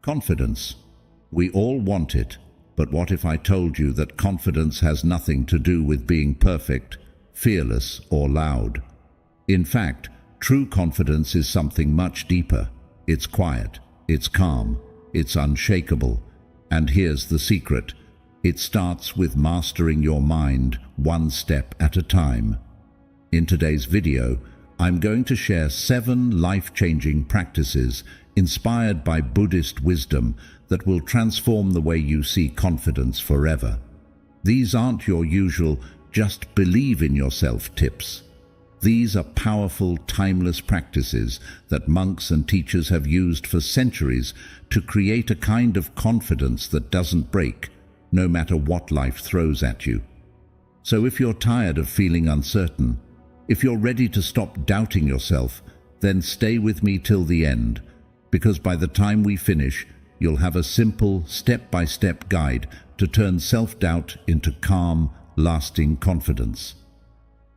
Confidence. We all want it, but what if I told you that confidence has nothing to do with being perfect, fearless, or loud? In fact, true confidence is something much deeper. It's quiet, it's calm, it's unshakable. And here's the secret. It starts with mastering your mind one step at a time. In today's video, I'm going to share 7 life-changing practices inspired by Buddhist wisdom that will transform the way you see confidence forever. These aren't your usual just believe in yourself tips. These are powerful, timeless practices that monks and teachers have used for centuries to create a kind of confidence that doesn't break, no matter what life throws at you. So if you're tired of feeling uncertain, if you're ready to stop doubting yourself, then stay with me till the end, because by the time we finish, you'll have a simple, step-by-step guide to turn self-doubt into calm, lasting confidence.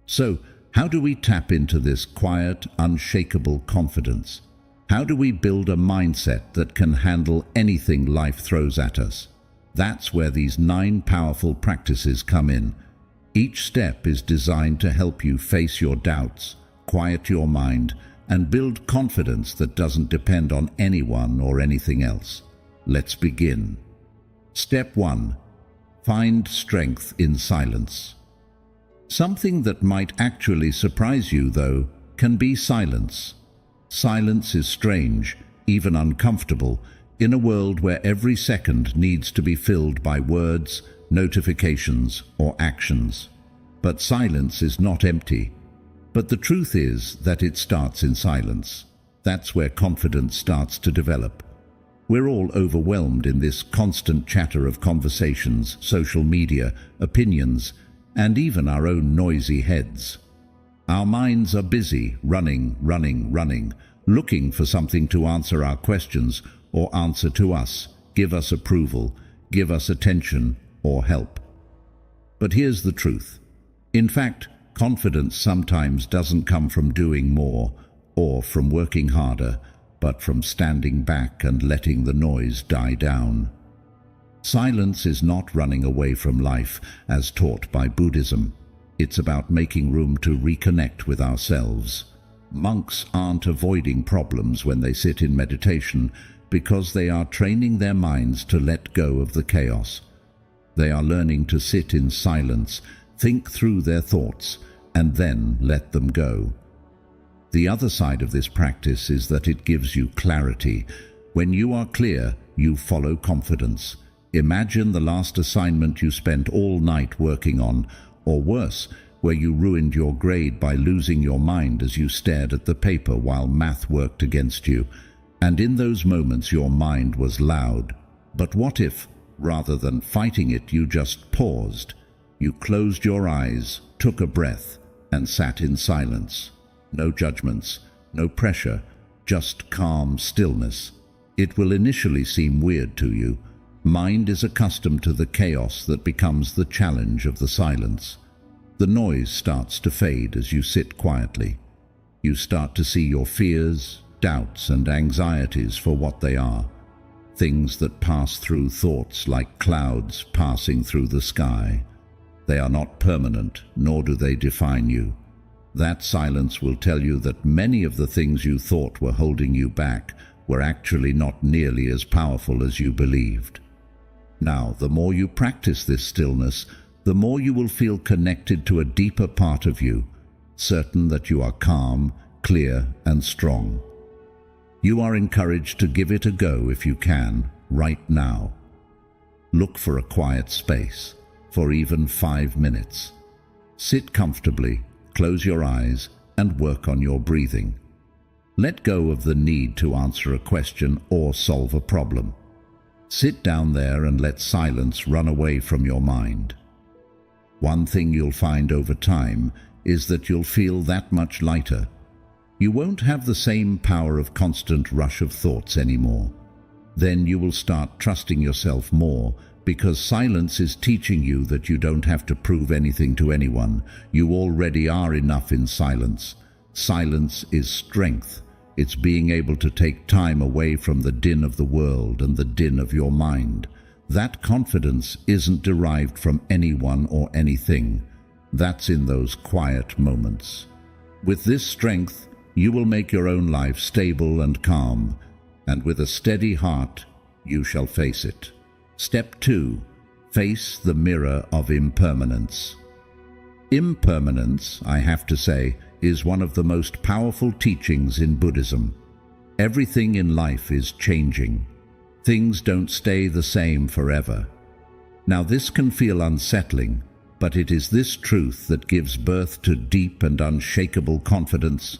So, how do we tap into this quiet, unshakable confidence? How do we build a mindset that can handle anything life throws at us? That's where these 9 powerful practices come in. Each step is designed to help you face your doubts, quiet your mind, and build confidence that doesn't depend on anyone or anything else. Let's begin. Step 1. Find strength in silence. Something that might actually surprise you, though, can be silence. Silence is strange, even uncomfortable, in a world where every second needs to be filled by words, notifications, or actions. But silence is not empty. But the truth is that it starts in silence. That's where confidence starts to develop. We're all overwhelmed in this constant chatter of conversations, social media, opinions, and even our own noisy heads. Our minds are busy, running, looking for something to answer our questions or answer to us, give us approval, give us attention, or help. But here's the truth. In fact, confidence sometimes doesn't come from doing more or from working harder, but from standing back and letting the noise die down. Silence is not running away from life as taught by Buddhism. It's about making room to reconnect with ourselves. Monks aren't avoiding problems when they sit in meditation because they are training their minds to let go of the chaos. They are learning to sit in silence, think through their thoughts, and then let them go. The other side of this practice is that it gives you clarity. When you are clear, you follow confidence. Imagine the last assignment you spent all night working on, or worse, where you ruined your grade by losing your mind as you stared at the paper while math worked against you. And in those moments your mind was loud. But what if, rather than fighting it, you just paused? You closed your eyes, took a breath, and sat in silence. No judgments, no pressure, just calm stillness. It will initially seem weird to you. Mind is accustomed to the chaos that becomes the challenge of the silence. The noise starts to fade as you sit quietly. You start to see your fears, doubts, and anxieties for what they are. Things that pass through thoughts like clouds passing through the sky. They are not permanent, nor do they define you. That silence will tell you that many of the things you thought were holding you back were actually not nearly as powerful as you believed. Now, the more you practice this stillness, the more you will feel connected to a deeper part of you, certain that you are calm, clear, and strong. You are encouraged to give it a go if you can, right now. Look for a quiet space, for even 5 minutes. Sit comfortably, close your eyes, and work on your breathing. Let go of the need to answer a question or solve a problem. Sit down there and let silence run away from your mind. One thing you'll find over time is that you'll feel that much lighter. You won't have the same power of constant rush of thoughts anymore. Then you will start trusting yourself more, because silence is teaching you that you don't have to prove anything to anyone. You already are enough in silence. Silence is strength. It's being able to take time away from the din of the world and the din of your mind. That confidence isn't derived from anyone or anything. That's in those quiet moments. With this strength, you will make your own life stable and calm, and with a steady heart, you shall face it. Step 2. Face the mirror of impermanence. Impermanence, I have to say, is one of the most powerful teachings in Buddhism. Everything in life is changing. Things don't stay the same forever. Now this can feel unsettling, but it is this truth that gives birth to deep and unshakable confidence.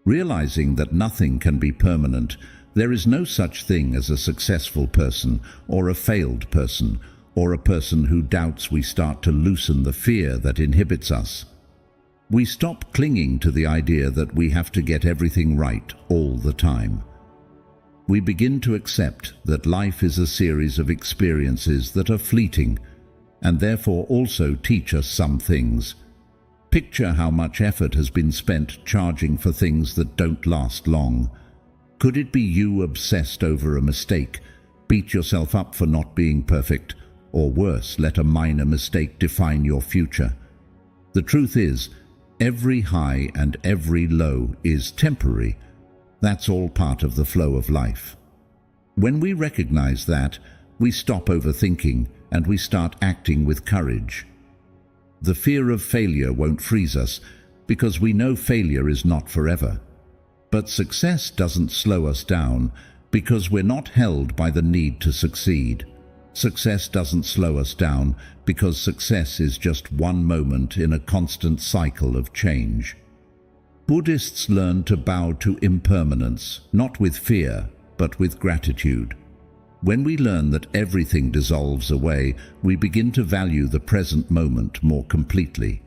Realizing that nothing can be permanent, there is no such thing as a successful person or a failed person or a person who doubts. We start to loosen the fear that inhibits us. We stop clinging to the idea that we have to get everything right all the time. We begin to accept that life is a series of experiences that are fleeting and therefore also teach us some things. Picture how much effort has been spent charging for things that don't last long. Could it be you obsessed over a mistake, beat yourself up for not being perfect, or worse, let a minor mistake define your future? The truth is, every high and every low is temporary. That's all part of the flow of life. When we recognize that, we stop overthinking and we start acting with courage. The fear of failure won't freeze us because we know failure is not forever. But success doesn't slow us down because we're not held by the need to succeed. Success doesn't slow us down because success is just one moment in a constant cycle of change. Buddhists learn to bow to impermanence, not with fear, but with gratitude. When we learn that everything dissolves away, we begin to value the present moment more completely.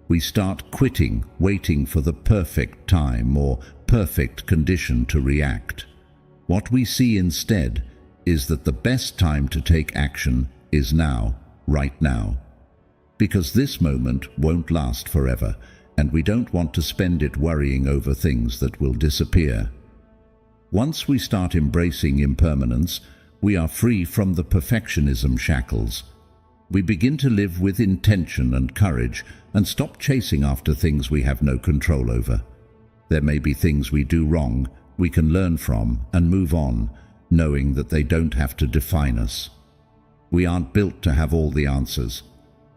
We start quitting waiting for the perfect time or perfect condition to react. What we see instead is that the best time to take action is now, right now. Because this moment won't last forever, and we don't want to spend it worrying over things that will disappear. Once we start embracing impermanence, we are free from the perfectionism shackles. We begin to live with intention and courage and stop chasing after things we have no control over. There may be things we do wrong, we can learn from and move on, knowing that they don't have to define us. We aren't built to have all the answers.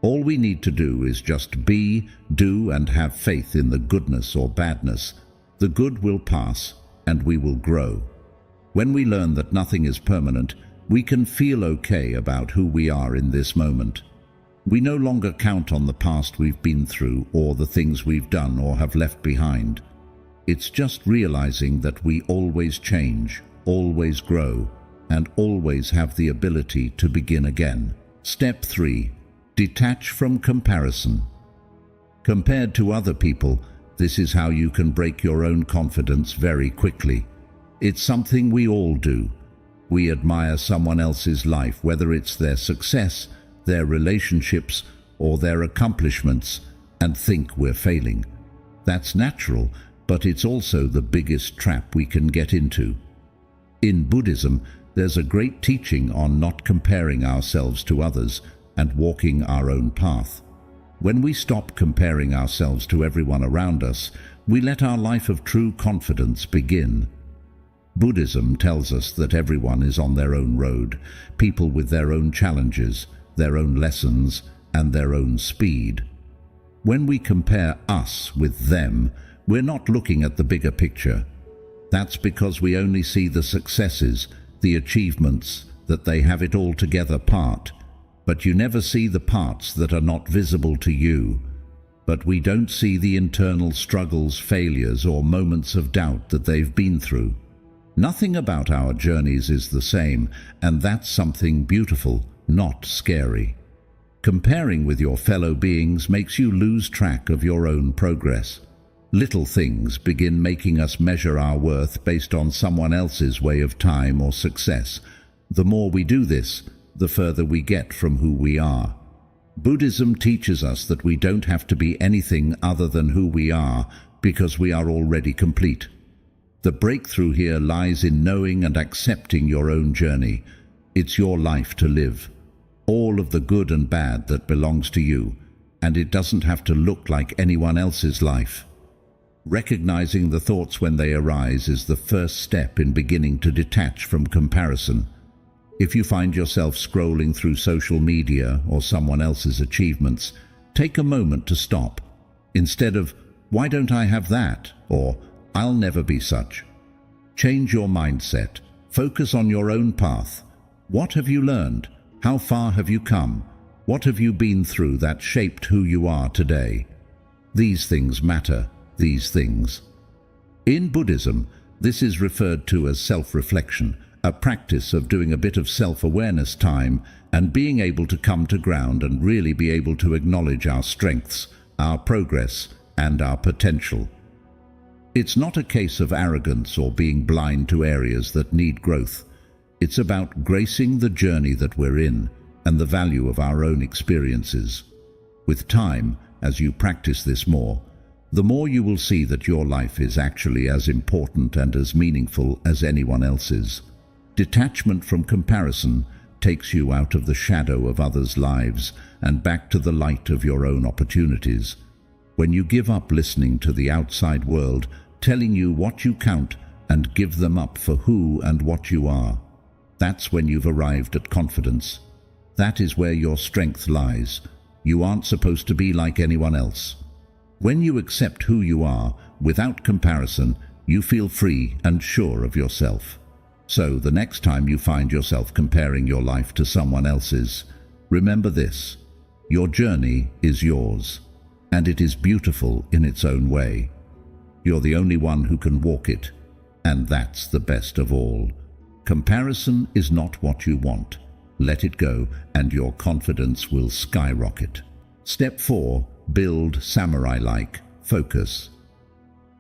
All we need to do is just be, do, and have faith in the goodness or badness. The good will pass, and we will grow. When we learn that nothing is permanent, we can feel okay about who we are in this moment. We no longer count on the past we've been through or the things we've done or have left behind. It's just realizing that we always change, always grow, and always have the ability to begin again. Step 3. Detach from comparison. Compared to other people, this is how you can break your own confidence very quickly. It's something we all do. We admire someone else's life, whether it's their success, their relationships, or their accomplishments, and think we're failing. That's natural, but it's also the biggest trap we can get into. In Buddhism, there's a great teaching on not comparing ourselves to others and walking our own path. When we stop comparing ourselves to everyone around us, we let our life of true confidence begin. Buddhism tells us that everyone is on their own road, people with their own challenges, their own lessons, and their own speed. When we compare us with them, we're not looking at the bigger picture. That's because we only see the successes, the achievements, that they have it all together part. But you never see the parts that are not visible to you. But we don't see the internal struggles, failures, or moments of doubt that they've been through. Nothing about our journeys is the same, and that's something beautiful, not scary. Comparing with your fellow beings makes you lose track of your own progress. Little things begin making us measure our worth based on someone else's way of time or success. The more we do this, the further we get from who we are. Buddhism teaches us that we don't have to be anything other than who we are because we are already complete. The breakthrough here lies in knowing and accepting your own journey. It's your life to live. All of the good and bad that belongs to you, and it doesn't have to look like anyone else's life. Recognizing the thoughts when they arise is the first step in beginning to detach from comparison. If you find yourself scrolling through social media or someone else's achievements, take a moment to stop. Instead of, "Why don't I have that?" or "I'll never be such." Change your mindset. Focus on your own path. What have you learned? How far have you come? What have you been through that shaped who you are today? These things matter, these things. In Buddhism, this is referred to as self-reflection, a practice of doing a bit of self-awareness time and being able to come to ground and really be able to acknowledge our strengths, our progress, and our potential. It's not a case of arrogance or being blind to areas that need growth. It's about gracing the journey that we're in and the value of our own experiences. With time, as you practice this more, the more you will see that your life is actually as important and as meaningful as anyone else's. Detachment from comparison takes you out of the shadow of others' lives and back to the light of your own opportunities. When you give up listening to the outside world telling you what you count and give them up for who and what you are, that's when you've arrived at confidence. That is where your strength lies. You aren't supposed to be like anyone else. When you accept who you are, without comparison, you feel free and sure of yourself. So the next time you find yourself comparing your life to someone else's, remember this: your journey is yours, and it is beautiful in its own way. You're the only one who can walk it, and that's the best of all. Comparison is not what you want. Let it go, and your confidence will skyrocket. Step 4. Build samurai-like focus.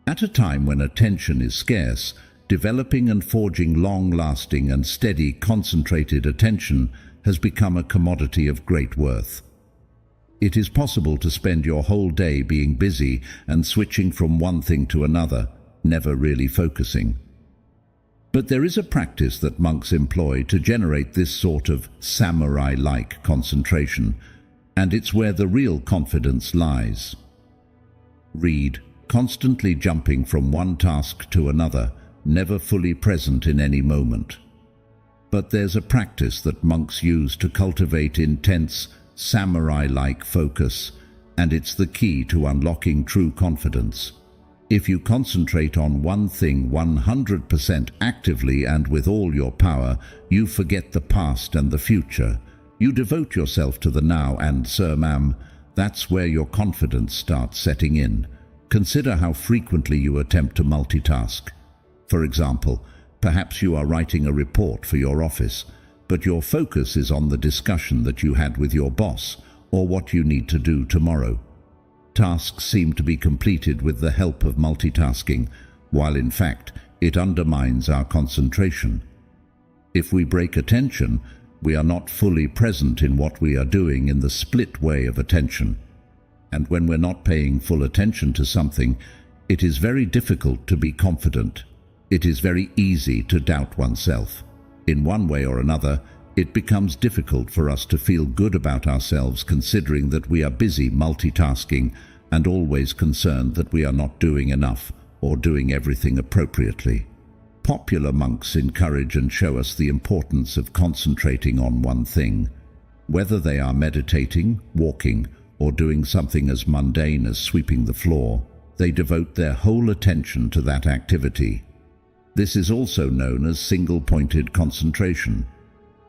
At a time when attention is scarce, developing and forging long-lasting and steady, concentrated attention has become a commodity of great worth. It is possible to spend your whole day being busy and switching from one thing to another, never really focusing. But there is a practice that monks employ to generate this sort of samurai-like concentration, and it's where the real confidence lies. Read, constantly jumping from one task to another, never fully present in any moment. But there's a practice that monks use to cultivate intense, samurai-like focus, and it's the key to unlocking true confidence. If you concentrate on one thing 100% actively and with all your power, you forget the past and the future. You devote yourself to the now and, sir, ma'am, that's where your confidence starts setting in. Consider how frequently you attempt to multitask. For example, perhaps you are writing a report for your office, but your focus is on the discussion that you had with your boss or what you need to do tomorrow. Tasks seem to be completed with the help of multitasking, while in fact it undermines our concentration. If we break attention, we are not fully present in what we are doing in the split way of attention. And when we're not paying full attention to something, it is very difficult to be confident. It is very easy to doubt oneself. In one way or another, it becomes difficult for us to feel good about ourselves, considering that we are busy multitasking and always concerned that we are not doing enough or doing everything appropriately. Popular monks encourage and show us the importance of concentrating on one thing. Whether they are meditating, walking, or doing something as mundane as sweeping the floor, they devote their whole attention to that activity. This is also known as single-pointed concentration.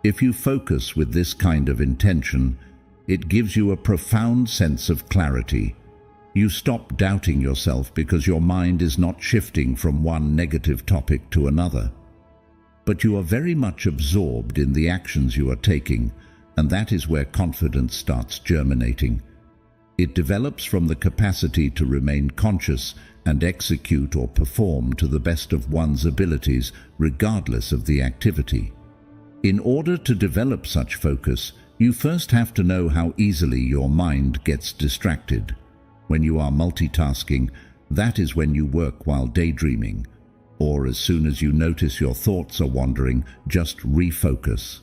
If you focus with this kind of intention, it gives you a profound sense of clarity. You stop doubting yourself because your mind is not shifting from one negative topic to another. But you are very much absorbed in the actions you are taking, and that is where confidence starts germinating. It develops from the capacity to remain conscious and execute or perform to the best of one's abilities, regardless of the activity. In order to develop such focus, you first have to know how easily your mind gets distracted. When you are multitasking, that is when you work while daydreaming. or as soon as you notice your thoughts are wandering, just refocus.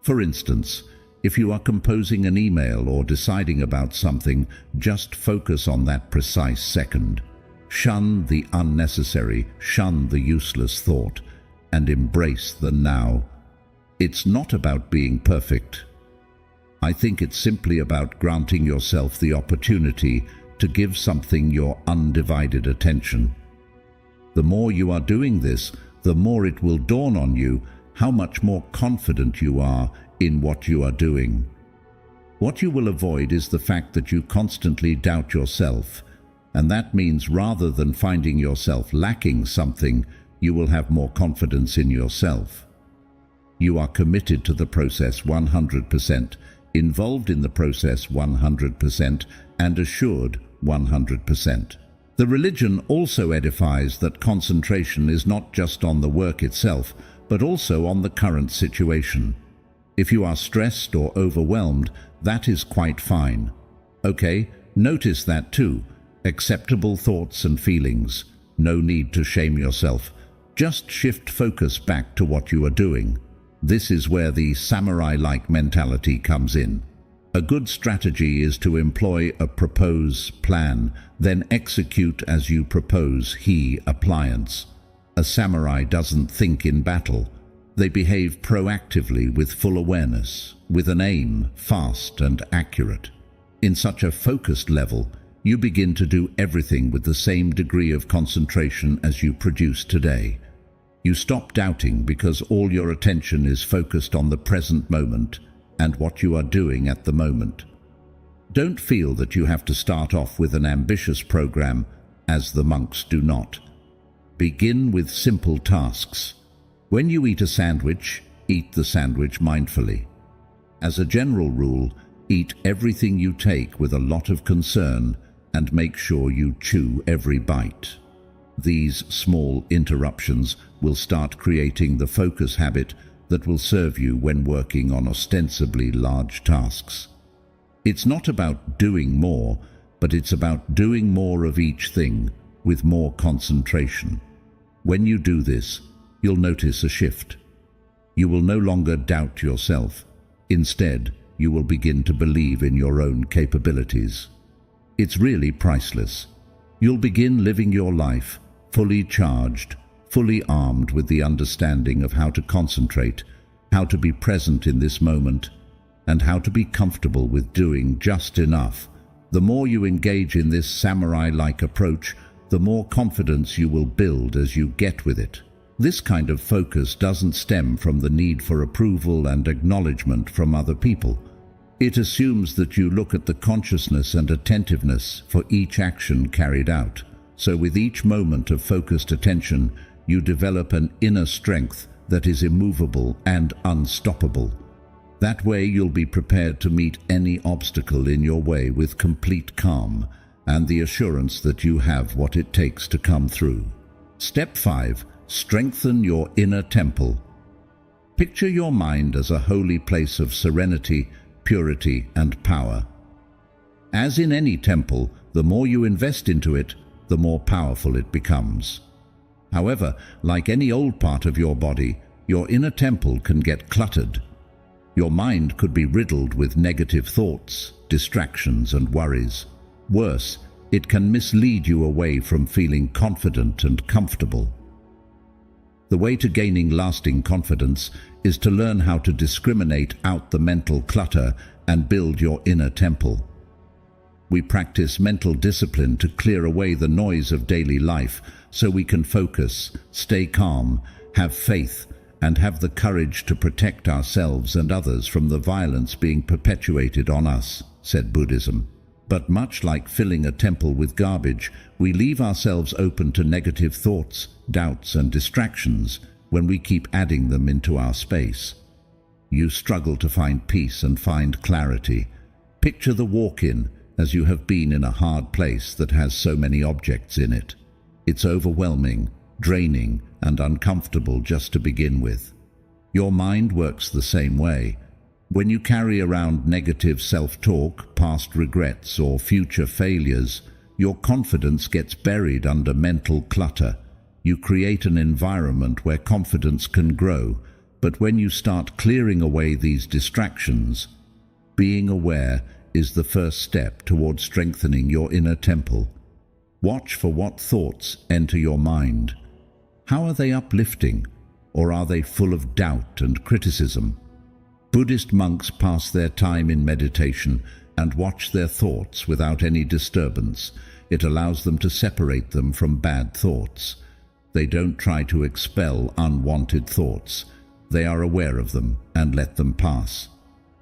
For instance, if you are composing an email or deciding about something, just focus on that precise second. Shun the unnecessary, shun the useless thought, and embrace the now. It's not about being perfect. I think it's simply about granting yourself the opportunity to give something your undivided attention. The more you are doing this, the more it will dawn on you how much more confident you are in what you are doing. What you will avoid is the fact that you constantly doubt yourself, and that means rather than finding yourself lacking something, you will have more confidence in yourself. You are committed to the process 100%, involved in the process 100%, and assured 100%. The religion also edifies that concentration is not just on the work itself, but also on the current situation. If you are stressed or overwhelmed, that is quite fine. Okay, notice that too. Acceptable thoughts and feelings. No need to shame yourself. Just shift focus back to what you are doing. This is where the samurai-like mentality comes in. A good strategy is to employ a propose plan, then execute as you propose appliance. A samurai doesn't think in battle. They behave proactively with full awareness, with an aim, fast and accurate. In such a focused level, you begin to do everything with the same degree of concentration as you produce today. You stop doubting because all your attention is focused on the present moment and what you are doing at the moment. Don't feel that you have to start off with an ambitious program, as the monks do not. Begin with simple tasks. When you eat a sandwich, eat the sandwich mindfully. As a general rule, eat everything you take with a lot of concern and make sure you chew every bite. These small interruptions will start creating the focus habit that will serve you when working on ostensibly large tasks. It's not about doing more, but it's about doing more of each thing with more concentration. When you do this, you'll notice a shift. You will no longer doubt yourself. Instead, you will begin to believe in your own capabilities. It's really priceless. You'll begin living your life fully charged, fully armed with the understanding of how to concentrate, how to be present in this moment, and how to be comfortable with doing just enough. The more you engage in this samurai-like approach, the more confidence you will build as you get with it. This kind of focus doesn't stem from the need for approval and acknowledgement from other people. It assumes that you look at the consciousness and attentiveness for each action carried out. So with each moment of focused attention, you develop an inner strength that is immovable and unstoppable. That way you'll be prepared to meet any obstacle in your way with complete calm and the assurance that you have what it takes to come through. Step 5. Strengthen your inner temple. Picture your mind as a holy place of serenity, purity, and power. As in any temple, the more you invest into it, the more powerful it becomes. However, like any old part of your body, your inner temple can get cluttered. Your mind could be riddled with negative thoughts, distractions, and worries. Worse, it can mislead you away from feeling confident and comfortable. The way to gaining lasting confidence is to learn how to discriminate out the mental clutter and build your inner temple. We practice mental discipline to clear away the noise of daily life so we can focus, stay calm, have faith, and have the courage to protect ourselves and others from the violence being perpetuated on us, said Buddhism. But much like filling a temple with garbage, we leave ourselves open to negative thoughts, doubts, and distractions when we keep adding them into our space. You struggle to find peace and find clarity. Picture the walk-in as you have been in a hard place that has so many objects in it. It's overwhelming, draining, and uncomfortable just to begin with. Your mind works the same way. When you carry around negative self-talk, past regrets, or future failures, your confidence gets buried under mental clutter. You create an environment where confidence can grow, but when you start clearing away these distractions, being aware is the first step toward strengthening your inner temple. Watch for what thoughts enter your mind. How are they uplifting, or are they full of doubt and criticism? Buddhist monks pass their time in meditation and watch their thoughts without any disturbance. It allows them to separate them from bad thoughts. They don't try to expel unwanted thoughts. They are aware of them and let them pass.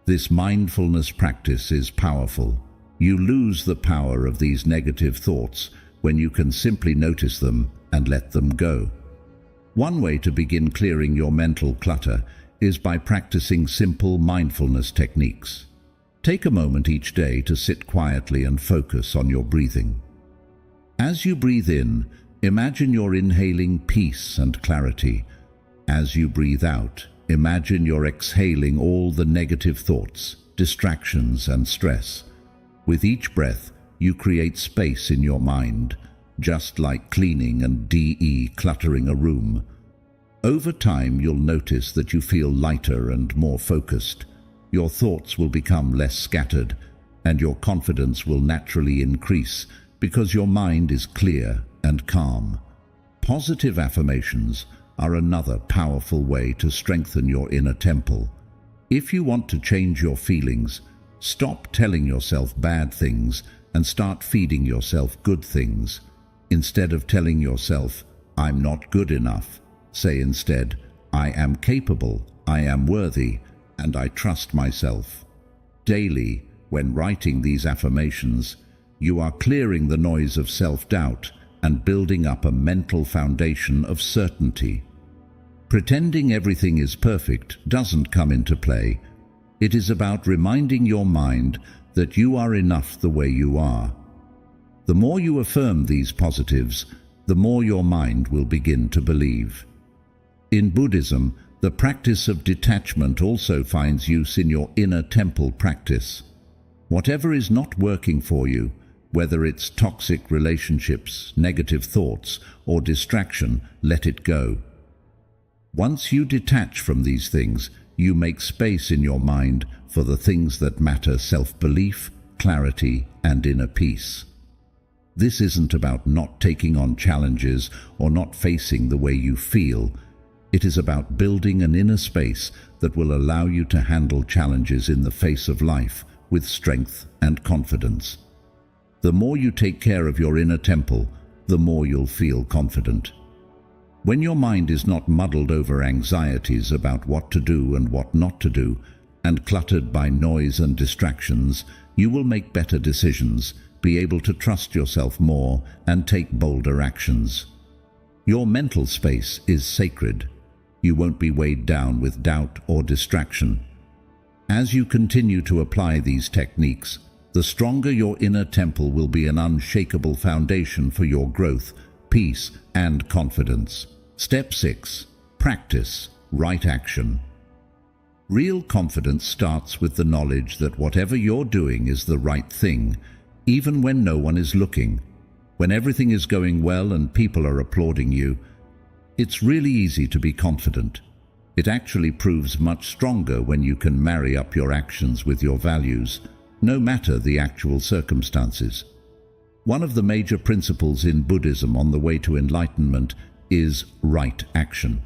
This mindfulness practice is powerful. You lose the power of these negative thoughts when you can simply notice them and let them go. One way to begin clearing your mental clutter is by practicing simple mindfulness techniques. Take a moment each day to sit quietly and focus on your breathing. As you breathe in, imagine you're inhaling peace and clarity. As you breathe out, imagine you're exhaling all the negative thoughts, distractions, and stress. With each breath, you create space in your mind, just like cleaning and decluttering a room. Over time, you'll notice that you feel lighter and more focused. Your thoughts will become less scattered, and your confidence will naturally increase because your mind is clear and calm. Positive affirmations are another powerful way to strengthen your inner temple. If you want to change your feelings, stop telling yourself bad things and start feeding yourself good things. Instead of telling yourself, "I'm not good enough," say instead, "I am capable, I am worthy, and I trust myself." Daily, when writing these affirmations, you are clearing the noise of self-doubt and building up a mental foundation of certainty. Pretending everything is perfect doesn't come into play. It is about reminding your mind that you are enough the way you are. The more you affirm these positives, the more your mind will begin to believe. In Buddhism, the practice of detachment also finds use in your inner temple practice. Whatever is not working for you, whether it's toxic relationships, negative thoughts, or distraction, let it go. Once you detach from these things, you make space in your mind for the things that matter: self-belief, clarity, and inner peace. This isn't about not taking on challenges or not facing the way you feel. It is about building an inner space that will allow you to handle challenges in the face of life with strength and confidence. The more you take care of your inner temple, the more you'll feel confident. When your mind is not muddled over anxieties about what to do and what not to do, and cluttered by noise and distractions, you will make better decisions, be able to trust yourself more, and take bolder actions. Your mental space is sacred. You won't be weighed down with doubt or distraction. As you continue to apply these techniques, the stronger your inner temple will be, an unshakable foundation for your growth, peace, and confidence. Step 6. Practice right action. Real confidence starts with the knowledge that whatever you're doing is the right thing, even when no one is looking. When everything is going well and people are applauding you, it's really easy to be confident. It actually proves much stronger when you can marry up your actions with your values, no matter the actual circumstances. One of the major principles in Buddhism on the way to enlightenment is right action.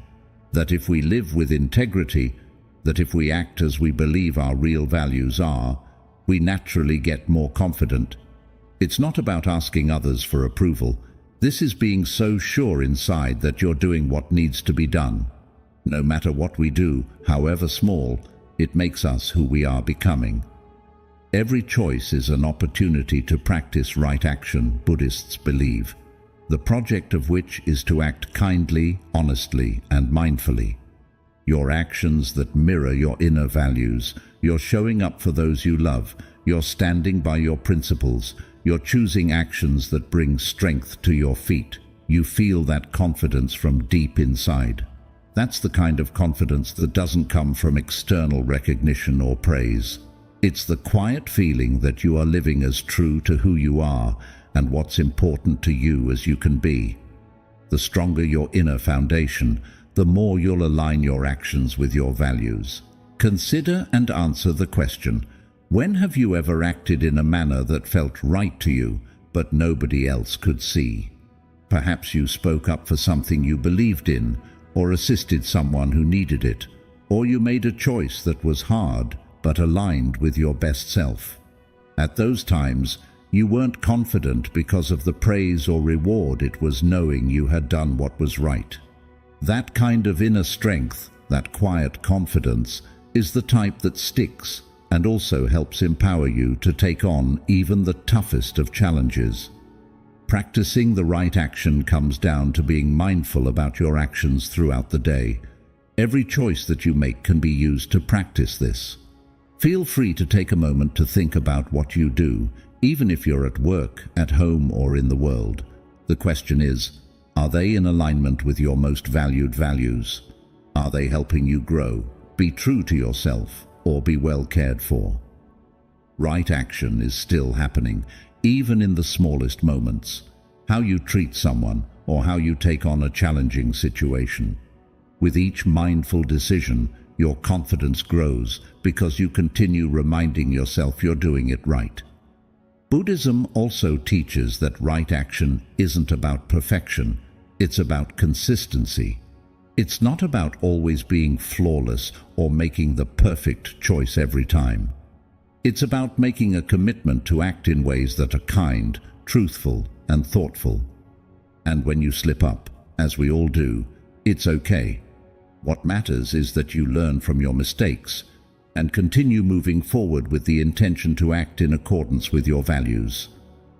That if we live with integrity, that if we act as we believe our real values are, we naturally get more confident. It's not about asking others for approval. This is being so sure inside that you're doing what needs to be done. No matter what we do, however small, it makes us who we are becoming. Every choice is an opportunity to practice right action, Buddhists believe, the project of which is to act kindly, honestly, and mindfully. Your actions that mirror your inner values, you're showing up for those you love, you're standing by your principles, you're choosing actions that bring strength to your feet. You feel that confidence from deep inside. That's the kind of confidence that doesn't come from external recognition or praise. It's the quiet feeling that you are living as true to who you are and what's important to you as you can be. the stronger your inner foundation, the more you'll align your actions with your values. Consider and answer the question, when have you ever acted in a manner that felt right to you, but nobody else could see? Perhaps you spoke up for something you believed in, or assisted someone who needed it, or you made a choice that was hard, but aligned with your best self. At those times, you weren't confident because of the praise or reward it was knowing you had done what was right. That kind of inner strength, that quiet confidence, is the type that sticks and also helps empower you to take on even the toughest of challenges. Practicing the right action comes down to being mindful about your actions throughout the day. Every choice that you make can be used to practice this. Feel free to take a moment to think about what you do, even if you're at work, at home, or in the world. The question is, are they in alignment with your most valued values? Are they helping you grow, be true to yourself, or be well cared for? Right action is still happening, even in the smallest moments. How you treat someone, or how you take on a challenging situation. With each mindful decision, your confidence grows because you continue reminding yourself you're doing it right. Buddhism also teaches that right action isn't about perfection, it's about consistency. It's not about always being flawless or making the perfect choice every time. It's about making a commitment to act in ways that are kind, truthful, and thoughtful. And when you slip up, as we all do, it's okay. What matters is that you learn from your mistakes and continue moving forward with the intention to act in accordance with your values.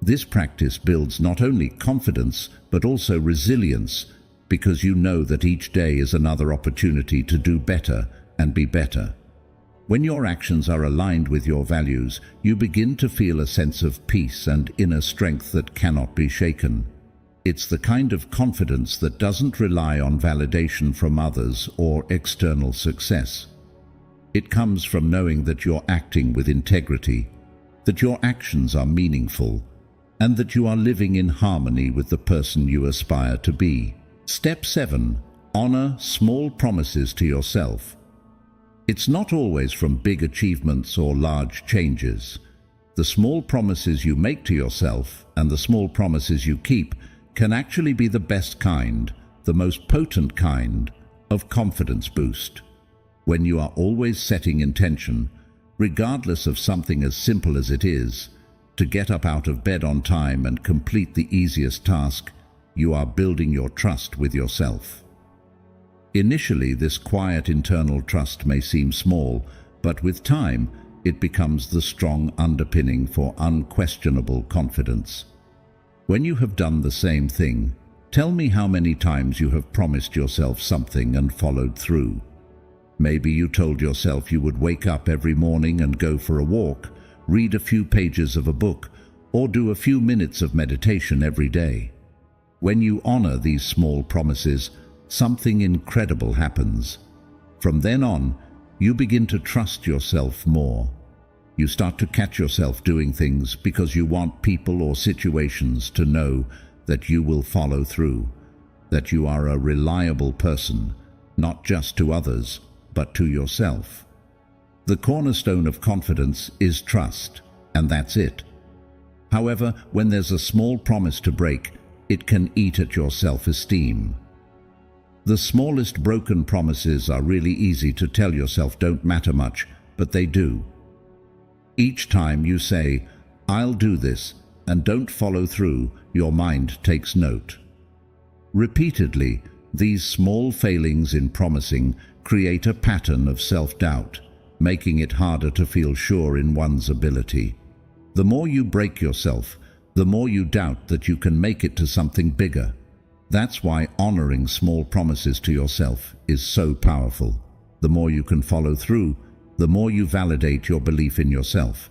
This practice builds not only confidence but also resilience, because you know that each day is another opportunity to do better and be better. When your actions are aligned with your values, you begin to feel a sense of peace and inner strength that cannot be shaken. It's the kind of confidence that doesn't rely on validation from others or external success. It comes from knowing that you're acting with integrity, that your actions are meaningful, and that you are living in harmony with the person you aspire to be. Step 7. Honor small promises to yourself. It's not always from big achievements or large changes. The small promises you make to yourself and the small promises you keep can actually be the best kind, the most potent kind of confidence boost. When you are always setting intention, regardless of something as simple as it is, to get up out of bed on time and complete the easiest task, you are building your trust with yourself. Initially, this quiet internal trust may seem small, but with time, it becomes the strong underpinning for unquestionable confidence. When you have done the same thing, tell me how many times you have promised yourself something and followed through. Maybe you told yourself you would wake up every morning and go for a walk, read a few pages of a book, or do a few minutes of meditation every day. When you honor these small promises, something incredible happens. From then on, you begin to trust yourself more. You start to catch yourself doing things because you want people or situations to know that you will follow through, that you are a reliable person, not just to others, but to yourself. The cornerstone of confidence is trust, and that's it. However, when there's a small promise to break, it can eat at your self-esteem. The smallest broken promises are really easy to tell yourself don't matter much, but they do. Each time you say, "I'll do this," and don't follow through, your mind takes note. Repeatedly, these small failings in promising create a pattern of self-doubt, making it harder to feel sure in one's ability. The more you break yourself, the more you doubt that you can make it to something bigger. That's why honoring small promises to yourself is so powerful. The more you can follow through, the more you validate your belief in yourself.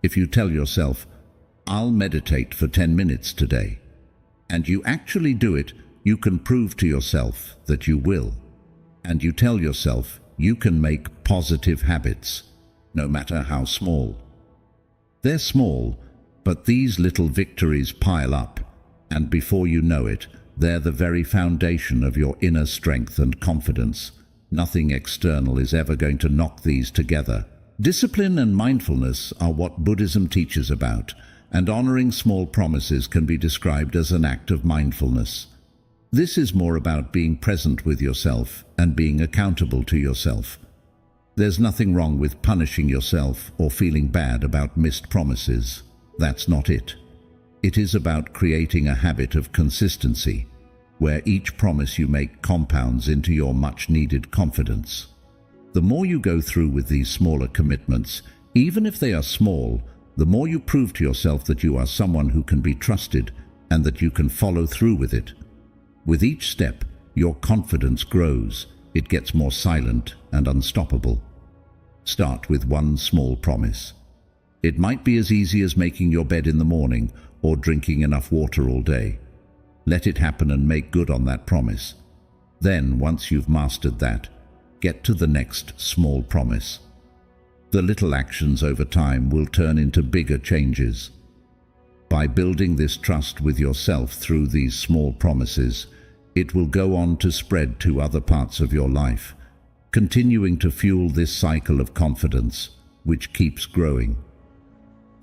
If you tell yourself, "I'll meditate for 10 minutes today," and you actually do it, you can prove to yourself that you will. And you tell yourself you can make positive habits, no matter how small. They're small, but these little victories pile up, and before you know it, They're the very foundation of your inner strength and confidence. Nothing external is ever going to knock these together. Discipline and mindfulness are what Buddhism teaches about, and honoring small promises can be described as an act of mindfulness. This is more about being present with yourself and being accountable to yourself. There's nothing wrong with punishing yourself or feeling bad about missed promises. That's not it. It is about creating a habit of consistency, where each promise you make compounds into your much-needed confidence. The more you go through with these smaller commitments, even if they are small, the more you prove to yourself that you are someone who can be trusted and that you can follow through with it. With each step, your confidence grows. It gets more silent and unstoppable. Start with one small promise. It might be as easy as making your bed in the morning or drinking enough water all day. Let it happen and make good on that promise. Then, once you've mastered that, get to the next small promise. The little actions over time will turn into bigger changes. By building this trust with yourself through these small promises, it will go on to spread to other parts of your life, continuing to fuel this cycle of confidence, which keeps growing.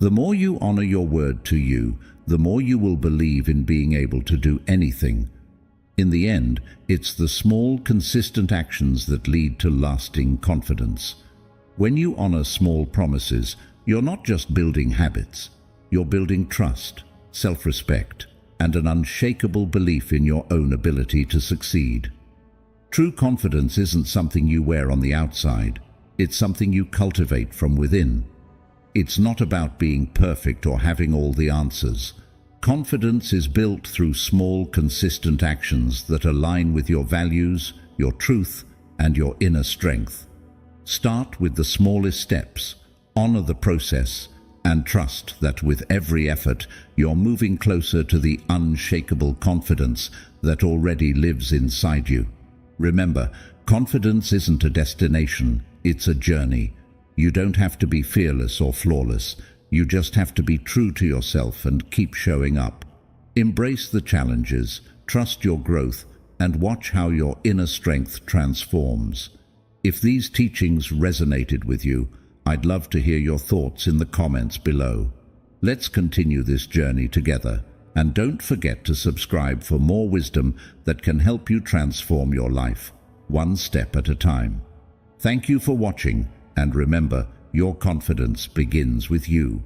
The more you honor your word to you, the more you will believe in being able to do anything. In the end, it's the small, consistent actions that lead to lasting confidence. When you honor small promises, you're not just building habits, you're building trust, self-respect, and an unshakable belief in your own ability to succeed. True confidence isn't something you wear on the outside, it's something you cultivate from within. It's not about being perfect or having all the answers. Confidence is built through small, consistent actions that align with your values, your truth, and your inner strength. Start with the smallest steps, honor the process, and trust that with every effort, you're moving closer to the unshakable confidence that already lives inside you. Remember, confidence isn't a destination, it's a journey. You don't have to be fearless or flawless. You just have to be true to yourself and keep showing up. Embrace the challenges, trust your growth, and watch how your inner strength transforms. If these teachings resonated with you, I'd love to hear your thoughts in the comments below. Let's continue this journey together, and don't forget to subscribe for more wisdom that can help you transform your life, one step at a time. Thank you for watching, and remember, your confidence begins with you.